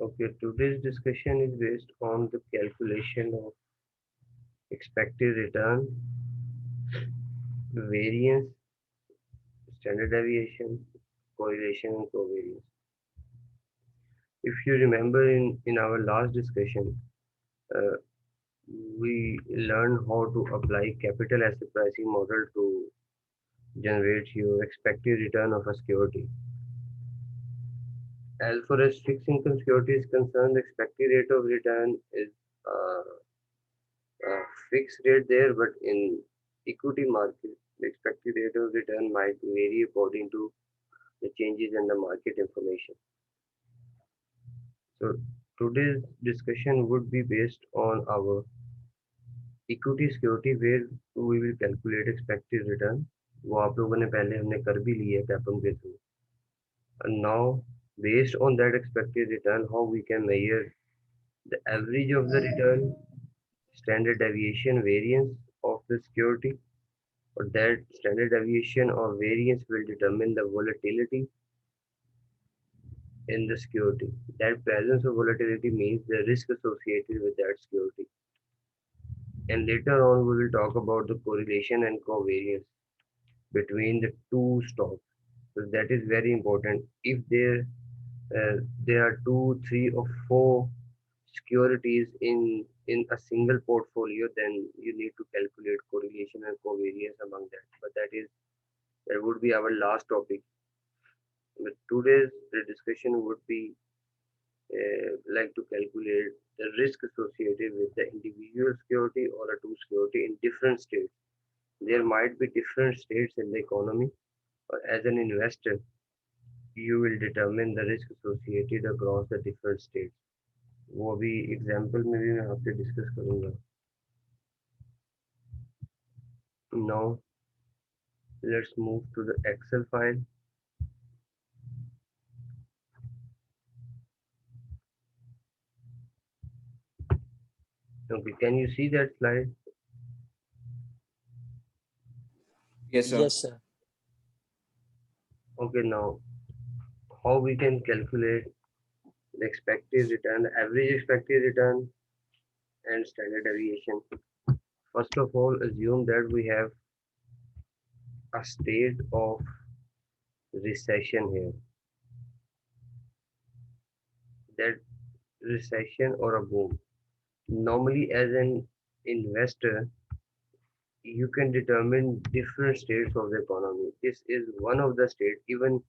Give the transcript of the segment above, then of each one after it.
Okay, today's discussion is based on the calculation of expected return, variance, standard deviation, correlation, and covariance. If you remember in our last discussion, uh, we learned how to apply capital asset pricing model to generate your expected return of a security. As far as fixed income security is concerned, the expected rate of return is uh, a fixed rate there, but in equity market, the expected rate of return might vary according to the changes in the market information. So today's discussion would be based on our equity security where we will calculate expected return. वो आप लोगों ने पहले हमने कर भी ली है कैपम के through. And now based on that expected return, how we can measure the average of the return, standard deviation variance of the security, or that standard deviation or variance will determine the volatility in the security. That presence of volatility means the risk associated with that security. And later on, we will talk about the correlation and covariance between the two stocks. So that is very important. If there are two, three, or four securities in a single portfolio, then you need to calculate correlation and covariance among that. But that would be our last topic. But today's the discussion would be like to calculate the risk associated with the individual security or a two security in different states. There might be different states in the economy, or as an investor, you will determine the risk associated across the different states. वो अभी example में भी मैं आपसे discuss करूंगा. Now let's move to the Excel file. Okay, can you see that slide? Yes, sir. Yes, sir. Okay, now how we can calculate the expected return, the average expected return, and standard deviation. First of all, assume that we have a state of recession here. That recession or a boom. Normally, as an investor, you can determine different states of the economy. This is one of the states. Even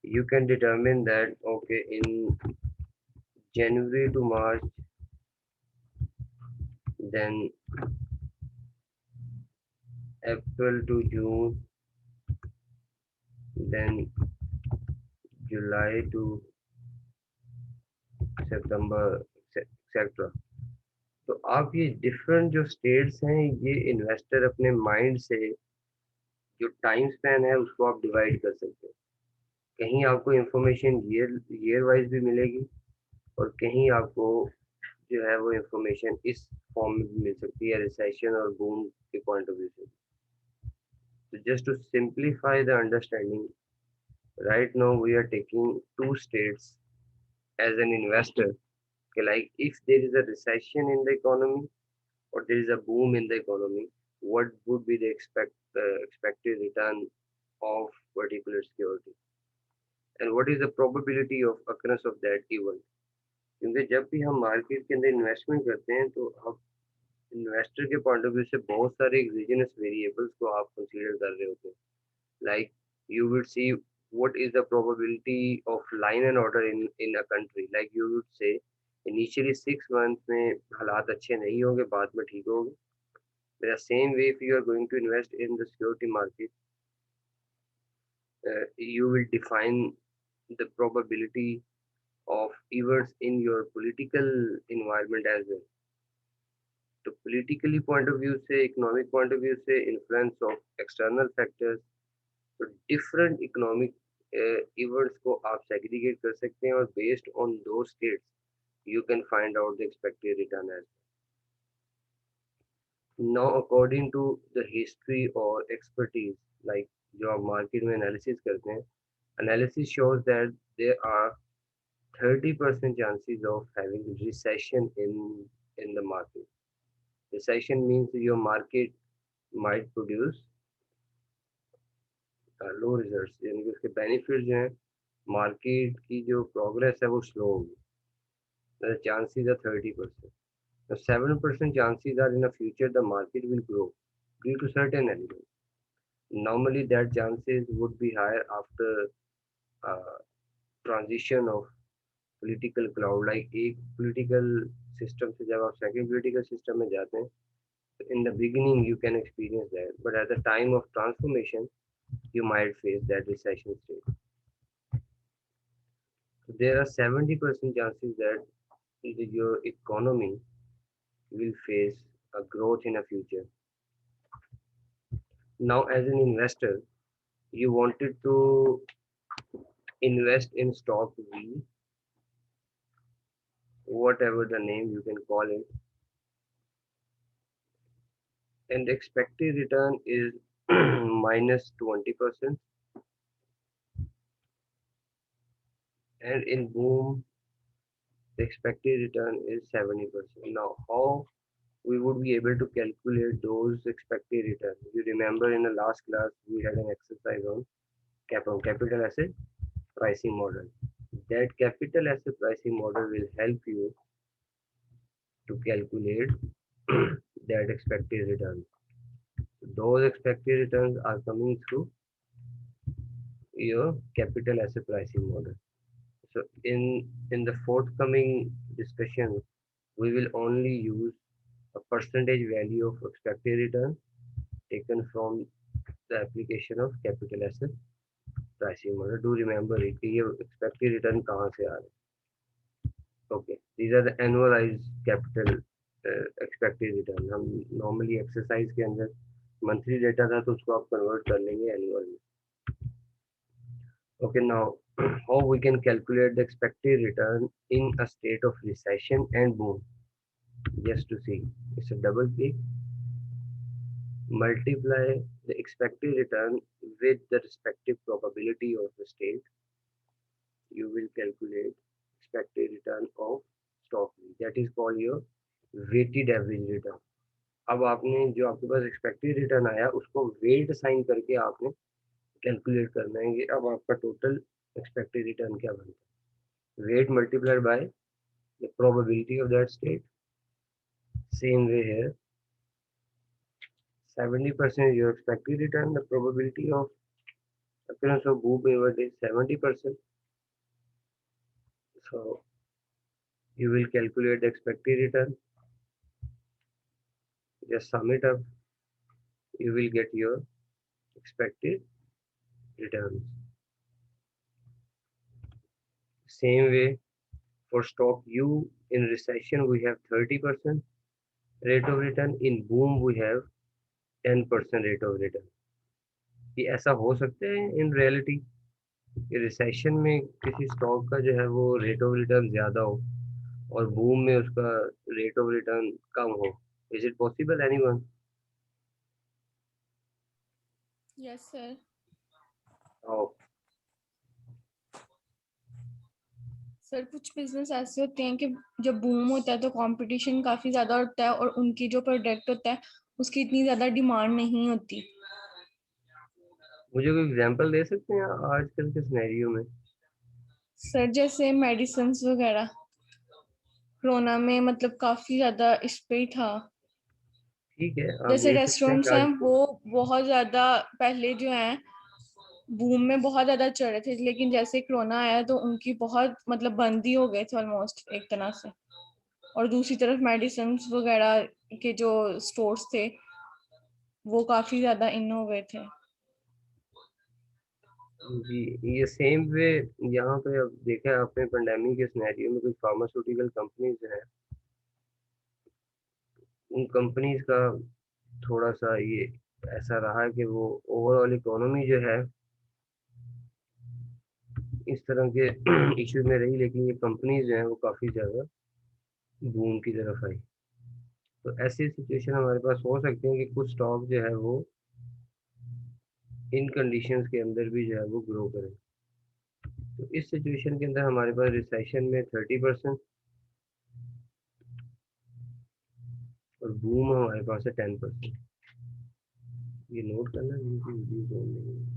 you can determine that okay, in January to March, then April to June, then July to September, etc. तो आप ये different जो states हैं, ये investor अपने mind से जो time span है उसको आप डिवाइड कर सकते हैं. कहीं आपको इंफॉर्मेशन ईयर ईयर वाइज भी मिलेगी, और कहीं आपको जो है वो इंफॉर्मेशन इस फॉर्म में भी मिल सकती है रिसेशन और बूम के पॉइंट ऑफ व्यू से. तो just to simplify the understanding, right now we are taking two states as an investor. Okay, like if there is a recession in the economy or there is a boom in the economy, what would be the expected return of particular security, and what is the probability of occurrence of that event. क्योंकि जब भी हम market के अंदर investment करते हैं तो आप इन्वेस्टर के पॉइंट ऑफ व्यू से बहुत सारे एग्जीजियस वेरिएबल्स को आप कंसीडर कर रहे होते हैं. Like you would see what is the probability of line and order in a country. Like you would say initially 6 months में हालात अच्छे नहीं होंगे, बाद में ठीक होंगे. The same way if you are going to invest in the security market, you will define the probability of events in your political environment as well. तो politically point of view से, economic point of view से, influence of external factors, तो different economic events को आप segregate कर सकते हैं, और based on those states you can find out the expected return as well. Now according to the history or expertise, like जो आप market में analysis करते हैं, analysis shows that there are 30% chances of having recession in the market. Recession means your market might produce low results, यानी कि उसके benefit जो है मार्केट की जो प्रोग्रेस है वो स्लो होगी. The chances are 30%. The 7% chances are in the future the market will grow due to certain elements. Normally that chances would be higher after uh, transition of political cloud. Like एक political system से जब आप second political system में जाते हैं, in the beginning you can experience that, but at the time of transformation you might face that recession state. So there are 70% chances that your economy will face a growth in the future. Now, as an investor, you wanted to invest in stock V, whatever the name you can call it, and the expected return is minus 20%, and in boom, the expected return is 70%. Now, how we would be able to calculate those expected returns? You remember in the last class we had an exercise on capital asset pricing model. That capital asset pricing model will help you to calculate that expected return. Those expected returns are coming through your capital asset pricing model. So in the forthcoming discussion, we will only use a percentage value of expected return taken from the application of capital asset pricing model. Do remember it कि ये expected return कहाँ से आ रहा है. Okay, these are the annualized capital expected return. हम normally exercise के अंदर monthly data था तो उसको आप convert कर लेंगे annual में. Okay, now how we can calculate the expected return in a state of recession and boom? Just to see, it's a double click, multiply the expected return with the respective probability of the state. You will calculate expected return of stock. That is called your weighted average return. अब आपने जो आपके पास expected return आया उसको wait sign करके आपने calculate करना है कि अब आपका टोटल एक्सपेक्टेड रिटर्न क्या बनता है. Weight multiplied by the probability of that state. Same way here, 70% is your expected return. The probability of occurrence of boom pivot is 70%. So you will calculate the expected return. Just sum it up. You will get your expected returns. Same way for stock U, in recession we have 30% rate of return. In boom we have 10% rate of return. ये ऐसा हो सकता है in reality कि recession में किसी stock का जो है वो रेट ऑफ रिटर्न ज्यादा हो और बूम में उसका रेट ऑफ रिटर्न कम हो. Is it possible anyone? Yes sir. Sir कुछ बिजनेस ऐसे होते हैं कि जब बूम होता है तो कंपटीशन काफी ज्यादा होता है और उनकी जो प्रोडक्ट होता है उसकी इतनी ज्यादा डिमांड नहीं होती. मुझे कोई एग्जांपल दे सकते हैं आजकल के सिनेरियो में? सर जैसे मेडिसिन वगैरह कोरोना में मतलब काफी ज्यादा इस पे ही था. ठीक है, आप जैसे ले सकते हैं रेस्टोरेंट्स हैं आज. वो बहुत ज्यादा पहले जो हैं बूम में बहुत ज्यादा चल रहे थे, लेकिन जैसे कोरोना आया तो उनकी बहुत मतलब बंद ही हो गए थे ऑलमोस्ट एक तरह से. और दूसरी तरफ मेडिसिन वगैरह के जो स्टोर्स थे वो काफी ज्यादा इन हो गए थे. जी, ये सेम वे यहाँ पे अब देखा है आपने पेंडेमिक के सिनेरियो में कुछ फार्मास्यूटिकल कंपनीज हैं, उन कंपनीज का थोड़ा सा ये ऐसा रहा है कि वो ओवरऑल इकोनॉमी जो है इस तरह के इश्यूज में रही, लेकिन ये कंपनीज जो हैं वो काफ़ी ज़्यादा बूम की तरफ आई. तो ऐसी सिचुएशन हमारे पास हो सकते हैं कि कुछ स्टॉक जो है वो इन कंडीशंस के अंदर भी जो है वो ग्रो करें. तो इस सिचुएशन के अंदर हमारे पास रिसेशन में 30% और बूम हमारे पास है 10%। ये नोट करना जिनकी वीडियो ऑन नहीं है।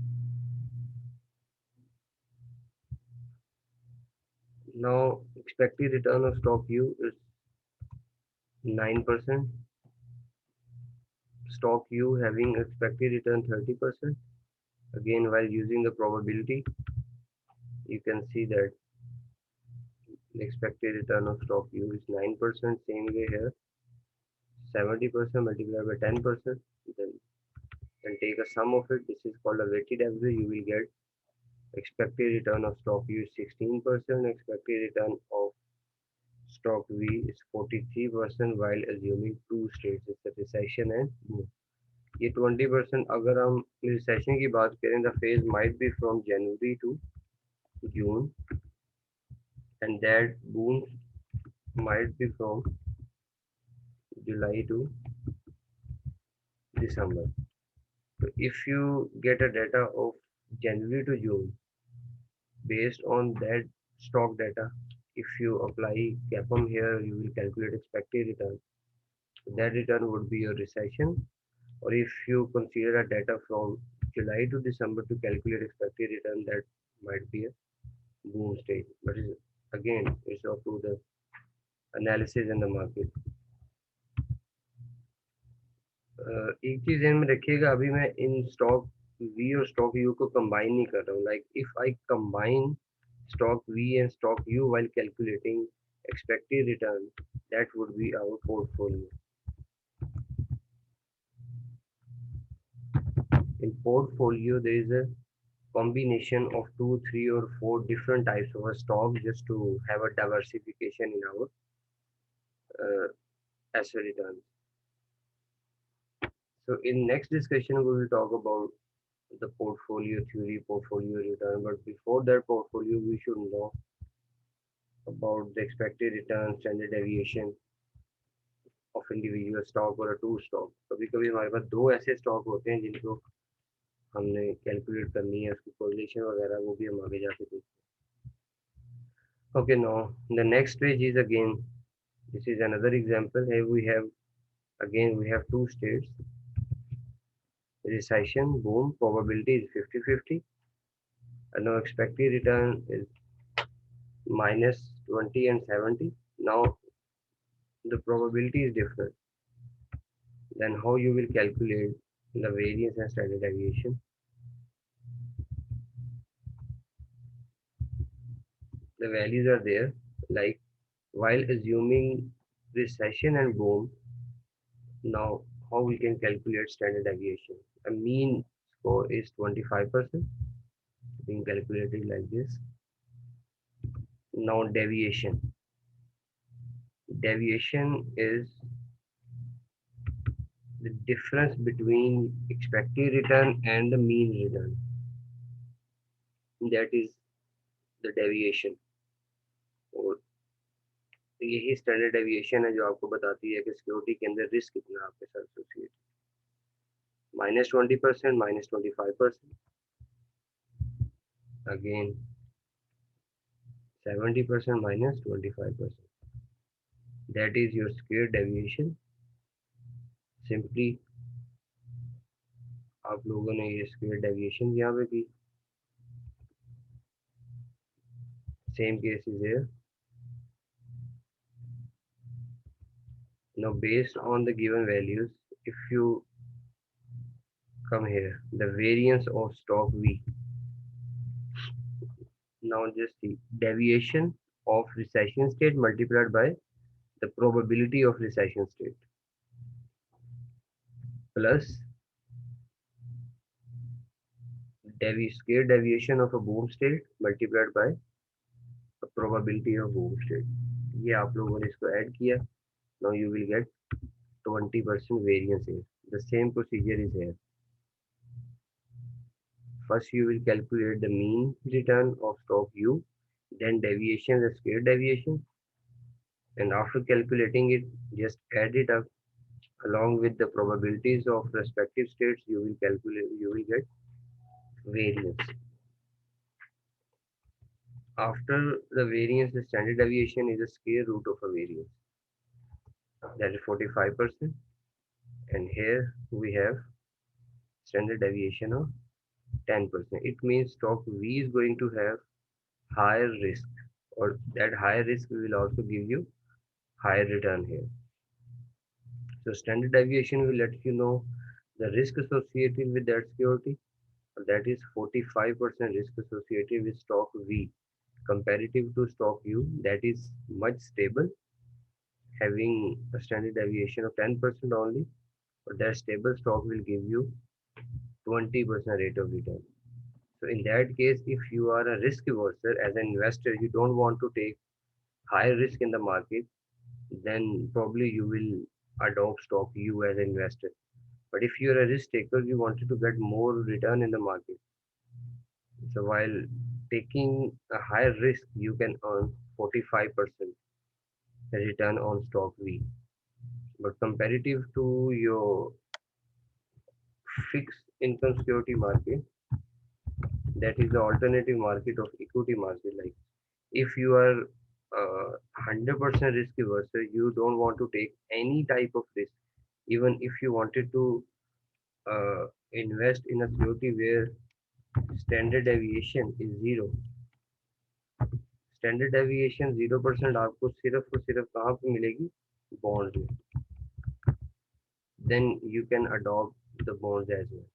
Now expected return of stock U is 9%. Stock U having expected return 30%. Again, while using the probability, you can see that the expected return of stock U is 9%. Same way here, 70% multiplied by 10%. Then take a sum of it. This is called a weighted average. You will get expected return of stock U is 16%. Expected return of stock V is 43% while assuming two states, it's a recession and boom. ये 20% अगर हम recession की बात करें, the phase might be from January to June and that boom might be from July to December. So if you get a data of January to June, based on that stock data, if you apply CAPM here, you will calculate expected return. That return would be your recession. Or if you consider a data from July to December to calculate expected return, that might be a boom stage. But again, it's up to the analysis in the market. एक चीज ध्यान में रखिएगा, अभी मैं in stock we और stock you को combine नहीं कर रहा हूँ. Like if I combine stock V and stock U while calculating expected return, that would be our portfolio. In portfolio, there is a combination of 2, 3 or 4 different types of a stock just to have a diversification in our asset return. So in next discussion, we will talk about the portfolio theory, portfolio return. But before that portfolio, we should know about the expected return, standard deviation of individual stock or a two stock. कभी कभी हमारे पास दो ऐसे stock होते हैं जिनको हमने calculate करनी है, उसकी कोरिलेशन वगैरह वो भी हम आगे जाके देखते हैं. Okay, now the next page is again, this is another example. Here we have again we have two states. Recession, boom, probability is 50-50, and now expected return is minus 20 and 70. Now the probability is different. Then how you will calculate the variance and standard deviation? The values are there, like while assuming recession and boom. Now how we can calculate standard deviation? A mean score is 25%, being calculated like this. Now deviation is the difference between expected return and the mean return. That is the deviation. और यही standard deviation है जो आपको बताती है कि security के अंदर रिस्क कितना आपके साथ associate. -20%, -25%, again 70%, -25%. That is your square deviation. Simply आप लोगों ने ये स्क्वायर डेविएशन यहाँ पे की. Same case is here. Now based on the given values, if you come here, the variance of stock V. Now just see deviation of recession state multiplied by the probability of recession state plus square deviation of a boom state multiplied by the probability of boom state. ये आप लोगों ने इसको add किया. Now you will get 20% variance here. The same procedure is here. First you will calculate the mean return of stock U, then deviation, the square deviation, and after calculating it, just add it up along with the probabilities of respective states. You will get variance. After the variance, the standard deviation is the square root of a variance, that is 45%, and here we have standard deviation of 10%. It means stock V is going to have higher risk, or that higher risk will also give you higher return here. So standard deviation will let you know the risk associated with that security. That is 45% risk associated with stock V comparative to stock U, that is much stable, having a standard deviation of 10% only. But that stable stock will give you 20% rate of return. So in that case, if you are a risk averse as an investor, you don't want to take high risk in the market, then probably you will adopt stock U as an investor. But if you're a risk taker, you wanted to get more return in the market. So while taking a higher risk, you can earn 45% return on stock V. But comparative to your fixed income security market, that is the alternative market of equity market. Like if you are 100% risk averse, you don't want to take any type of risk. Even if you wanted to invest in a security where standard deviation is zero, standard deviation 0% आपको सिर्फ और सिर्फ कहाँ पे मिलेगी, bond में. Then you can adopt the bonds as well.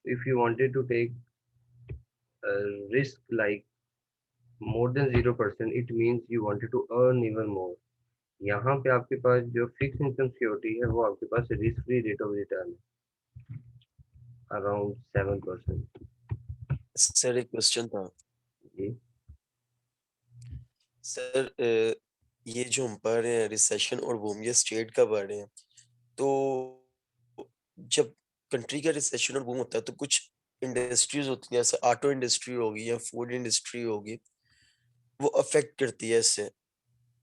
If you wanted to take a risk like more than 0%, it means you wanted to earn even more. यहाँ पे आपके पास जो फिक्स इनकम सिक्योरिटी है वो आपके पास risk free rate of return है अराउंड 7%. सर एक क्वेश्चन था जी सर, ये जो हम पढ़ रहे हैं रिसेशन और बूम, ये स्टेट का पढ़ रहे हैं, तो जब कंट्री का रिसेशन और बूम होता है तो कुछ इंडस्ट्रीज होती हैं, जैसे ऑटो इंडस्ट्री होगी या फूड इंडस्ट्री होगी, वो अफेक्ट करती है इससे.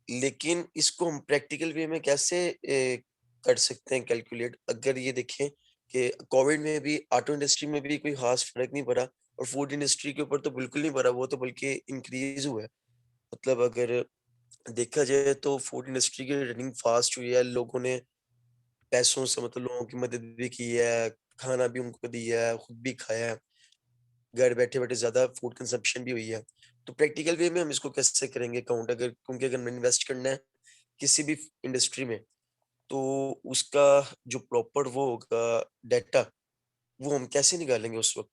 लेकिन इसको हम प्रैक्टिकल वे में कैसे कर सकते हैं कैलकुलेट? अगर ये देखें कि कोविड में भी ऑटो इंडस्ट्री में भी कोई खास फर्क नहीं पड़ा और फूड इंडस्ट्री के ऊपर तो बिल्कुल नहीं पड़ा, वो तो बल्कि इंक्रीज हुआ है. मतलब अगर देखा जाए तो फूड इंडस्ट्री की रनिंग फास्ट हुई है, लोगों ने पैसों से मतलब लोगों की मदद भी की है, खाना भी उनको दिया है, खुद भी खाया है, घर बैठे-बैठे ज़्यादा फूड कंजम्पशन भी हुई है. तो प्रैक्टिकल वे में हम इसको कैसे करेंगे काउंट? अगर क्योंकि अगर हमें इन्वेस्ट करना है किसी भी इंडस्ट्री में, तो उसका जो प्रॉपर वो होगा डाटा, वो हम कैसे निकालेंगे उस वक़्त?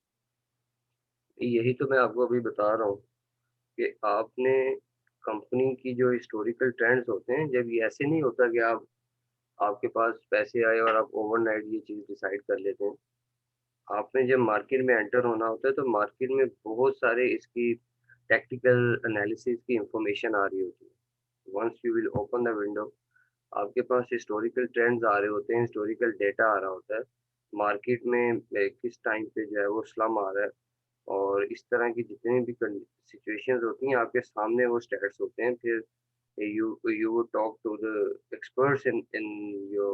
यही तो मैं आपको अभी बता रहा हूँ कि आपने कंपनी की जो हिस्टोरिकल ट्रेंड्स होते हैं, जब ये ऐसे नहीं होता कि आपके पास पैसे आए और आप ओवरनाइट ये चीज़ डिसाइड कर लेते हैं. आपने जब मार्केट में एंटर होना होता है तो मार्केट में बहुत सारे इसकी टेक्निकल एनालिसिस की इंफॉर्मेशन आ रही होती है. Once you will open the window, आपके पास हिस्टोरिकल ट्रेंड्स आ रहे होते हैं, हिस्टोरिकल डेटा आ रहा होता है, मार्केट में किस टाइम पे जो है वो स्लम आ रहा है, और इस तरह की जितनी भी सिचुएशंस होती हैं आपके सामने वो स्टेट्स होते हैं. फिर you would talk to the experts in your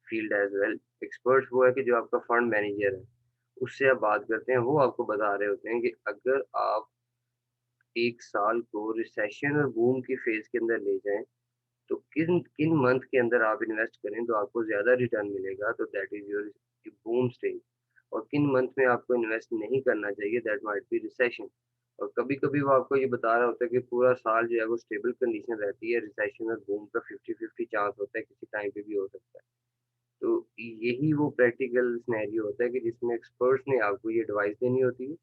field as well. Experts वो है कि जो आपका फंड मैनेजर है, उससे आप बात करते हैं, वो आपको बता रहे होते हैं कि अगर आप एक साल को रिसेशन और बूम की फेज के अंदर ले जाएं, तो किन किन मंथ के अंदर आप इन्वेस्ट करें तो आपको ज़्यादा रिटर्न मिलेगा, तो that is your boom stage. और किन मंथ में आपको इन्वेस्ट नहीं करना चाहिए, दैट माइट बी रिसेशन. और कभी-कभी वो आपको ये बता रहा होता है कि पूरा साल जो है वो स्टेबल कंडीशन रहती है, रिसेशन और बूम का 50-50 चांस होता है, किसी टाइम पे भी हो सकता है. तो यही वो प्रैक्टिकल सिनेरियो होता है कि जिसमें एक्सपर्ट्स ने आपको ये एडवाइस देनी होती है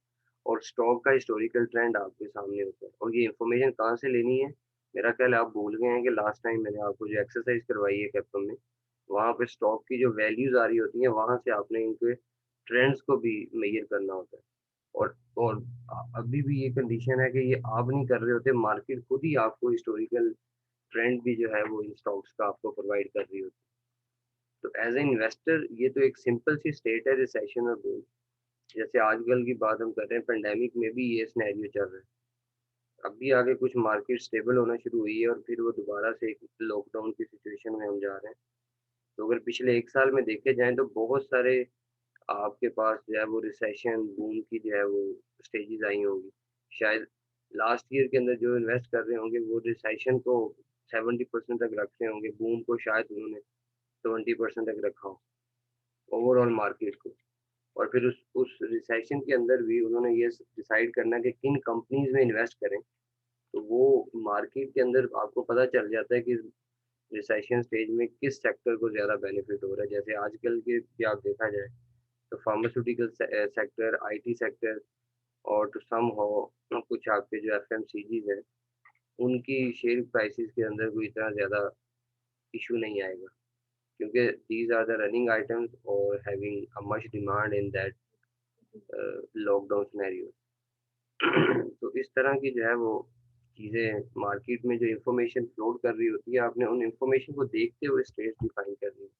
और स्टॉक का हिस्टोरिकल ट्रेंड आपके सामने होता है. और ये इन्फॉर्मेशन कहाँ से लेनी है, मेरा ख्याल है आप भूल गए हैं कि लास्ट टाइम मैंने आपको जो एक्सरसाइज करवाई है कैप्टन में, वहाँ पे स्टॉक की जो वैल्यूज आ रही होती हैं वहाँ से आपने इनके ट्रेंड्स को भी मेजर करना होता है. और अभी भी ये कंडीशन है कि ये आप नहीं कर रहे होते, मार्केट खुद ही आपको हिस्टोरिकल ट्रेंड भी जो है वो इन स्टॉक्स का आपको प्रोवाइड कर रही होती है. तो एज ए इन्वेस्टर ये तो एक सिंपल सी स्टेट है रिसेशन और बूम. जैसे आजकल की बात हम कर रहे हैं, पेंडेमिक में भी ये सिनेरियो चल रहा है. अभी आगे कुछ मार्केट स्टेबल होना शुरू हुई है और फिर वो दोबारा से एक लॉकडाउन की सिचुएशन में हम जा रहे हैं. तो अगर पिछले एक साल में देखे जाएं तो बहुत सारे आपके पास जो है वो रिसेशन बूम की जो है वो स्टेजेस आई होंगी. शायद लास्ट ईयर के अंदर जो इन्वेस्ट कर रहे होंगे वो रिसेशन को 70% तक रख रहे होंगे, बूम को शायद उन्होंने 20% तक रखा हो ओवरऑल मार्केट को। और फिर उस रिसेशन के अंदर भी उन्होंने ये डिसाइड करना कि किन कंपनीज में इन्वेस्ट करें। तो वो मार्केट के अंदर आपको पता चल जाता है कि रिसेशन स्टेज में किस सेक्टर को ज़्यादा बेनिफिट हो रहा है। जैसे आजकल के भी आप देखा जाए तो फार्मास्यूटिकल सेक्टर, आईटी सेक्टर और टू सम हो कुछ आपके जो एफएमसीजीज हैं, उनकी शेयर प्राइसेस के अंदर कोई इतना ज़्यादा इशू नहीं आएगा, क्योंकि these are the running items और having a much demand in that lockdown scenario. तो इस तरह की जो है वो चीज़ें मार्केट में जो इन्फॉर्मेशन फ्लोट कर रही होती है, आपने उन इन्फॉर्मेशन को देखते हुए स्टेट्स डिफाइन करनी है।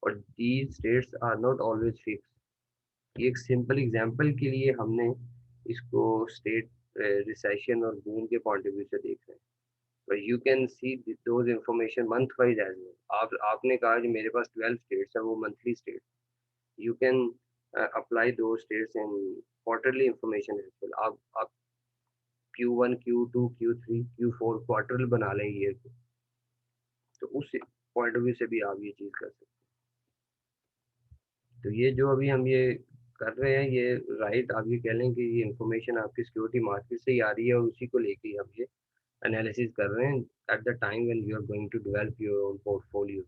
और these states are not always fix. एक सिंपल एग्जांपल के लिए हमने इसको स्टेट रिसेशन और बूम के पॉइंट ऑफ व्यू से देख रहे हैं। but you can see those information month wise as well. आपने कहा कि मेरे पास 12 states है, वो monthly states. You can apply those states in quarterly information as well. आप Q1, Q2, Q3, Q4 quarter बना लें ईयर को, तो उस पॉइंट ऑफ व्यू से भी आप ये चीज़ कर सकते हैं। तो ये जो अभी हम ये कर रहे हैं, ये राइट आप ये कह लें कि ये इंफॉर्मेशन आपकी सिक्योरिटी मार्केट से ही आ रही है, और उसी को लेके ही हम ये एनालिसिस कर रहे हैं at the time when you are going to develop your own portfolio.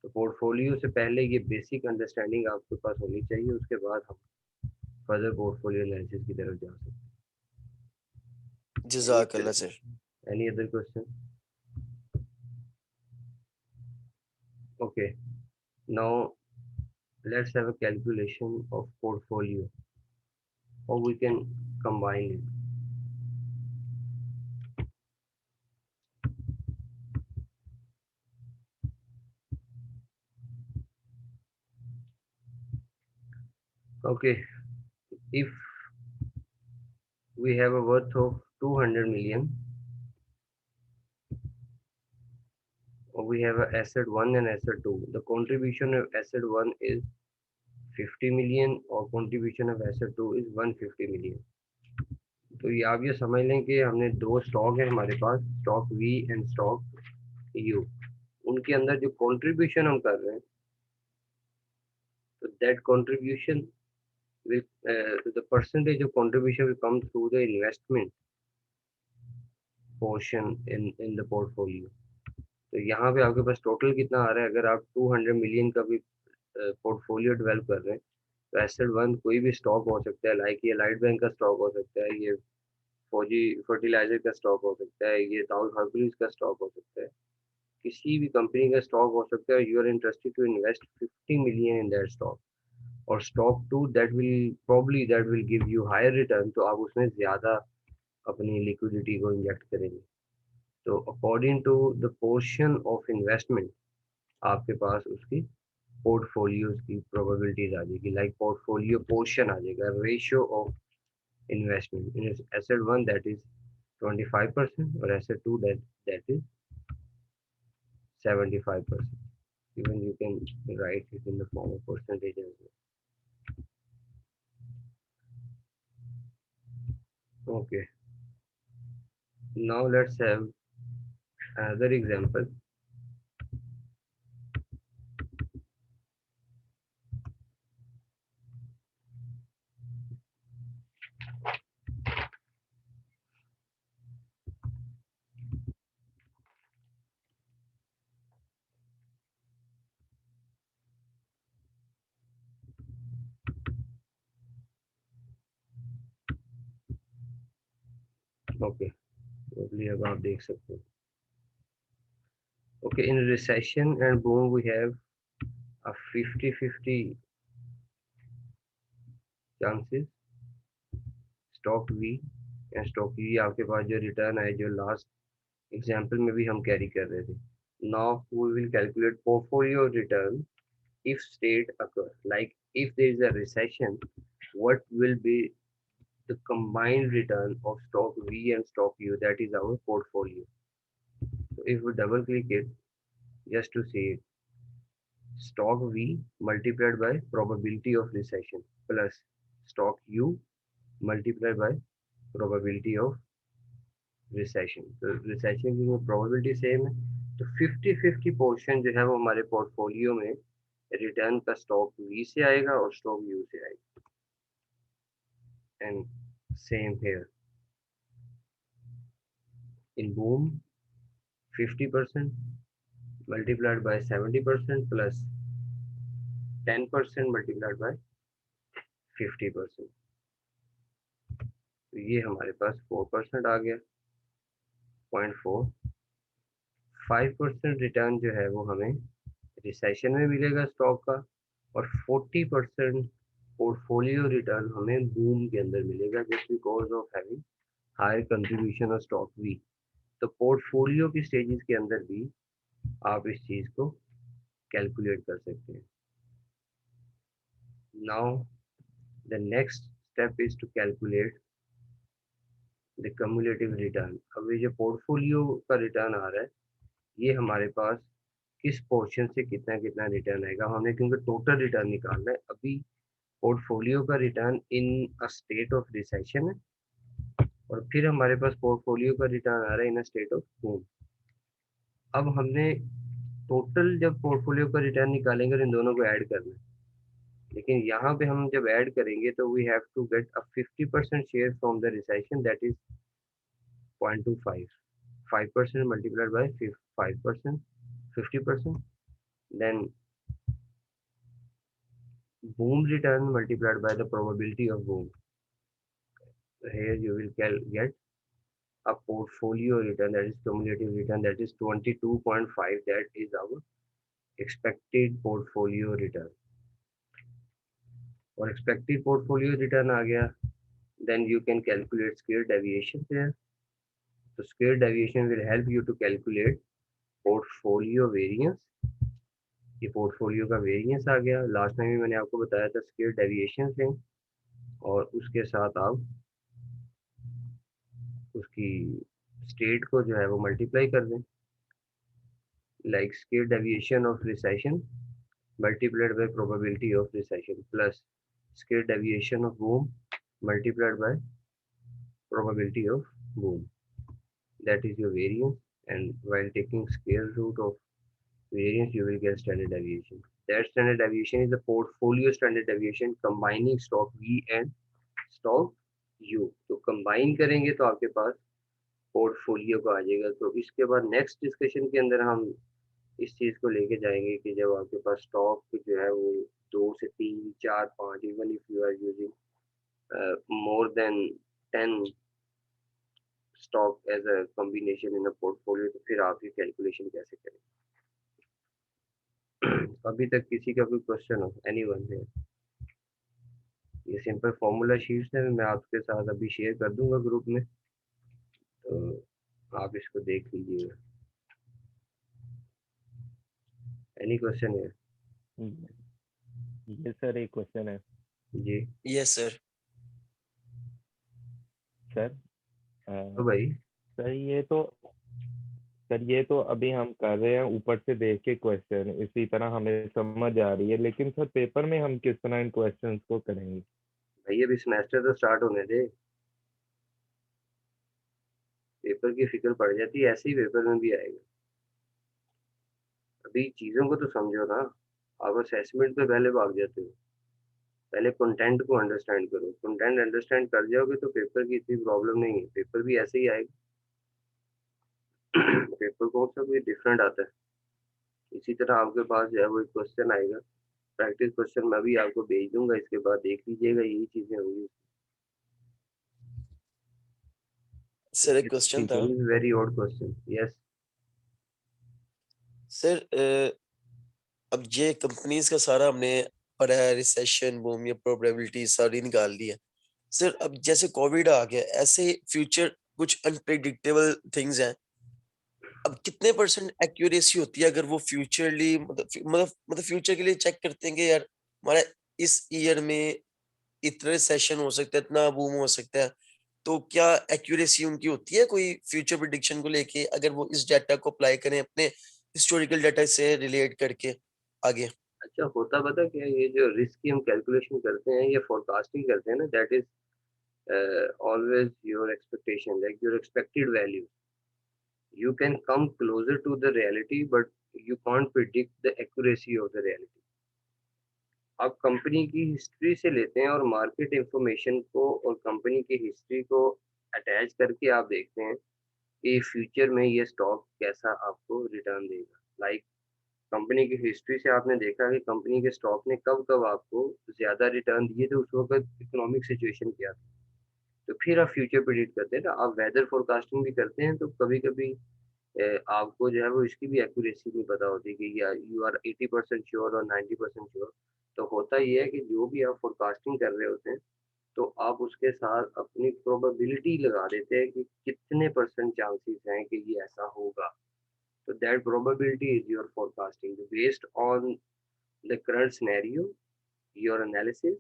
तो पोर्टफोलियो से पहले ये बेसिक अंडरस्टैंडिंग आपके पास होनी चाहिए, उसके बाद हम फर्दर पोर्टफोलियो एनालिसिस की तरफ जा सकते हैं। जज़ाकल्लाह sir. Any other question? Okay, now let's have a calculation of portfolio, or we can combine it. Okay, if we have a worth of 200 million, or we have a asset 1 and asset 2, the contribution of asset 1 is 50 million और contribution of asset 2 is 150 million. तो ये आप ये समझ लें कि हमने दो स्टॉक है हमारे पास, stock V and stock U. उनके अंदर जो कंट्रीब्यूशन हम कर रहे हैं, तो that contribution will the percentage of contribution will come through the investment portion in the portfolio. तो यहाँ पे आपके पास टोटल कितना आ रहा है? अगर आप 200 मिलियन का भी पोर्टफोलियो डेवलप कर रहे हैं, तो एसेट 1 कोई भी स्टॉक हो सकता है, लाइक ये लाइट बैंक का स्टॉक हो सकता है, ये फौजी फर्टिलाइजर का स्टॉक हो सकता है, ये दाउद हर्कुलिस का स्टॉक हो सकता है, किसी भी कंपनी का स्टॉक हो सकता है। You are interested to invest 50 million in that stock, और stock 2 that will give you higher return, तो आप उसमें ज़्यादा अपनी लिक्विडिटी को इंजेक्ट करेंगे। तो according to the portion of investment आपके पास उसकी पोर्टफोलियोज की प्रोबेबिलिटीज आ जाएगी, लाइक पोर्टफोलियो पोर्शन आ जाएगा, ratio of investment in asset 1 that is 25% और asset 2 that is 75%. Even you can write it in the form of percentage as well. Okay, now let's have another example. Okay, probably अब आप देख सकते हैं। Okay, in recession and boom we have a 50-50 chances stock V and stock V आपके पास जो return है, जो लास्ट एग्जांपल में भी हम कैरी कर रहे थे। Now we will calculate portfolio return if state occur, like if there is a recession, what will be the combined return of stock V and stock U, that is our portfolio. So if we double click it just to see it, stock V multiplied by probability of recession plus stock U multiplied by probability of recession. तो recession की probability same है, तो 50-50 portion जो है वो हमारे portfolio में return का स्टॉक वी से आएगा और स्टॉक यू से आएगा। And same here in boom 50% multiplied by 70% plus 10% multiplied by 50%, तो ये हमारे पास 4% आ गया, 0.4। 5% रिटर्न जो है वो हमें रिसेशन में मिलेगा स्टॉक का, और 40% पोर्टफोलियो रिटर्न हमें बूम के अंदर मिलेगा just because of having higher contribution of stock V. तो पोर्टफोलियो की स्टेजेस के अंदर भी आप इस चीज को कैलकुलेट कर सकते हैं। Now the next step is to calculate the cumulative return. अब ये जो पोर्टफोलियो का रिटर्न आ रहा है, ये हमारे पास किस पोर्शन से कितना कितना रिटर्न आएगा, हमने क्योंकि टोटल रिटर्न निकालना है। अभी पोर्टफोलियो का return in a state of recession है, और फिर हमारे पास पोर्टफोलियो का रिटर्न आ रहा है इन अ स्टेट ऑफ बूम। अब हमने टोटल जब पोर्टफोलियो का रिटर्न निकालेंगे तो इन दोनों को ऐड करना है, लेकिन यहाँ पे हम जब ऐड करेंगे तो we have to get a 50% share from the recession, that is 0.25। 5% multiplied by 5%, 50%, then boom return multiplied by the probability of boom. Here you will get a portfolio return, that is cumulative return, that is 22.5. That is our expected portfolio return. और expected portfolio return आ गया, then you can calculate square deviation there. So square deviation will help you to calculate portfolio variance. ये portfolio का variance आ गया। Last time भी मैंने आपको बताया था स्क्वायर डेविएशन लें और उसके साथ आप उसकी स्टेट को जो है वो मल्टीप्लाई कर दें, like square deviation of recession multiplied by probability of recession plus square deviation of boom multiplied by probability of boom, that is your variance, and while taking square root of variance you will get standard deviation. That standard deviation is the portfolio standard deviation combining stock V and stock U। तो combine करेंगे तो आपके पास portfolio का आ जाएगा। तो इसके बाद next discussion के अंदर हम इस चीज को लेके जाएंगे कि जब आपके पास स्टॉक जो है वो 2 से 3 4 5 even if you are using more than 10 stock as a combination in a portfolio, तो फिर आप ये कैलकुलेशन कैसे करें। अभी तक किसी का कोई क्वेश्चन हो, एनीवन है? ये सिंपल फॉर्मूला शीट्स है, मैं आपके साथ अभी शेयर कर दूंगा ग्रुप में, तो आप इसको देख लीजिएगा। एनी क्वेश्चन है? ये सर एक क्वेश्चन है जी यस सर। सर। तो भाई सर ये तो अभी हम कर रहे हैं ऊपर से देख के क्वेश्चन, इसी तरह हमें समझ आ रही है, लेकिन सर पेपर में हम किस तरह इन क्वेश्चंस को करेंगे? भाई अभी सेमेस्टर तो स्टार्ट होने दे, पेपर की फिक्र पड़ जाती है, ऐसे ही पेपर में भी आएगा। अभी चीजों को तो समझो ना, आप असेसमेंट पे पहले भाग जाते हो। पहले कंटेंट को अंडरस्टैंड करो, कंटेंट अंडरस्टैंड कर जाओगे तो पेपर की इतनी प्रॉब्लम नहीं है, पेपर भी ऐसे ही आएगा। पेपर कौन सा कोई डिफरेंट आता है। इसी तरह आपके पास जो है वो एक क्वेश्चन आएगा, प्रैक्टिस क्वेश्चन मैं भी आपको भेज दूंगा, इसके बाद देख लीजिएगा, यही चीजें होंगी। सर एक क्वेश्चन था very odd question. Yes sir. अब ये कंपनीज का सारा हमने पढ़ा है, रिसेशन बूम या प्रोबेबिलिटी सारी निकाल दी है सर। अब जैसे कोविड आ गया, ऐसे फ्यूचर कुछ अनप्रेडिक्टेबल थिंग्स हैं। अब कितने परसेंट एक्यूरेसी होती है अगर वो फ्यूचरली मतलब फ्यूचर के लिए चेक करते हैं कि यार हमारा इस ईयर में इतना रिसेशन हो सकता है, इतना बूम हो सकता है, तो क्या एक्यूरेसी उनकी होती है कोई फ्यूचर प्रेडिक्शन को लेके, अगर वो इस डाटा को अप्लाई करें अपने हिस्टोरिकल डाटा से रिलेट करके आगे? अच्छा, होता पता क्या है, ये जो रिस्क की हम कैलकुलेशन करते हैं, ये फोरकास्टिंग करते हैं ना, that is always your expectation, like your expected value. You can come closer to the reality, but you can't predict the accuracy of the reality. आप कंपनी की हिस्ट्री से लेते हैं और मार्केट इंफॉर्मेशन को और कंपनी की हिस्ट्री को अटैच करके आप देखते हैं कि फ्यूचर में ये स्टॉक कैसा आपको रिटर्न देगा। लाइक कंपनी की हिस्ट्री से आपने देखा कि कंपनी के स्टॉक ने कब कब आपको ज़्यादा रिटर्न दिए थे, उस वक्त इकोनॉमिक सिचुएशन क्या थी। तो फिर आप फ्यूचर प्रिडिक्ट करते हैं ना, आप वेदर फोरकास्टिंग भी करते हैं, तो कभी कभी आपको जो है वो इसकी भी एक्यूरेसी नहीं पता होती कि या यू आर 80% श्योर और 90% श्योर। तो होता ये है कि जो भी आप फोरकास्टिंग कर रहे होते हैं, तो आप उसके साथ अपनी प्रोबेबिलिटी लगा देते हैं कि कितने परसेंट चांसेस हैं कि ये ऐसा होगा। तो that probability is your forecasting based on the current scenario, your analysis,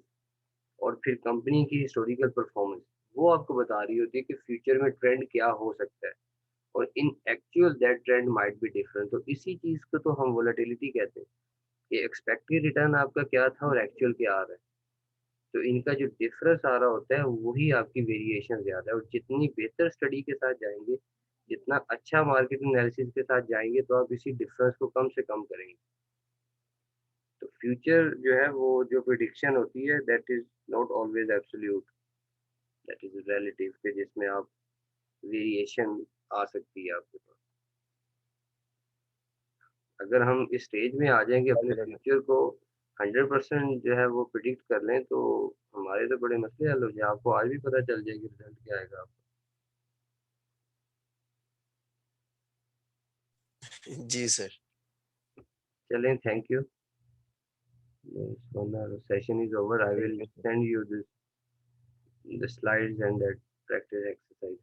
और फिर कंपनी की हिस्टोरिकल परफॉर्मेंस वो आपको बता रही होती है कि फ्यूचर में ट्रेंड क्या हो सकता है, और इन actual that trend might be different. तो इसी चीज को तो हम वोलेटिलिटी कहते हैं कि एक्सपेक्टेड रिटर्न आपका क्या था और एक्चुअल क्या आ रहा है। तो इनका जो डिफरेंस आ रहा होता है वही आपकी वेरिएशन ज्यादा है, और जितनी बेहतर स्टडी के साथ जाएंगे, जितना अच्छा मार्केट एनालिसिस के साथ जाएंगे, तो आप इसी डिफरेंस को कम से कम करेंगे। तो फ्यूचर जो है वो जो प्रिडिक्शन होती है that is not always absolute, that is relative, के जिसमें आप वेरिएशन आ सकती है आपके पास। अगर हम इस स्टेज में आ जाएंगे अपने फ्यूचर को 100% जो है वो प्रिडिक्ट कर लें, तो हमारे तो बड़े मसले हल हो जाए। आपको आज भी पता चल जाएगी रिजल्ट क्या आएगा आपका। जी सर। चलें, thank you. Session is over. I will send you this the slides and that practice exercise.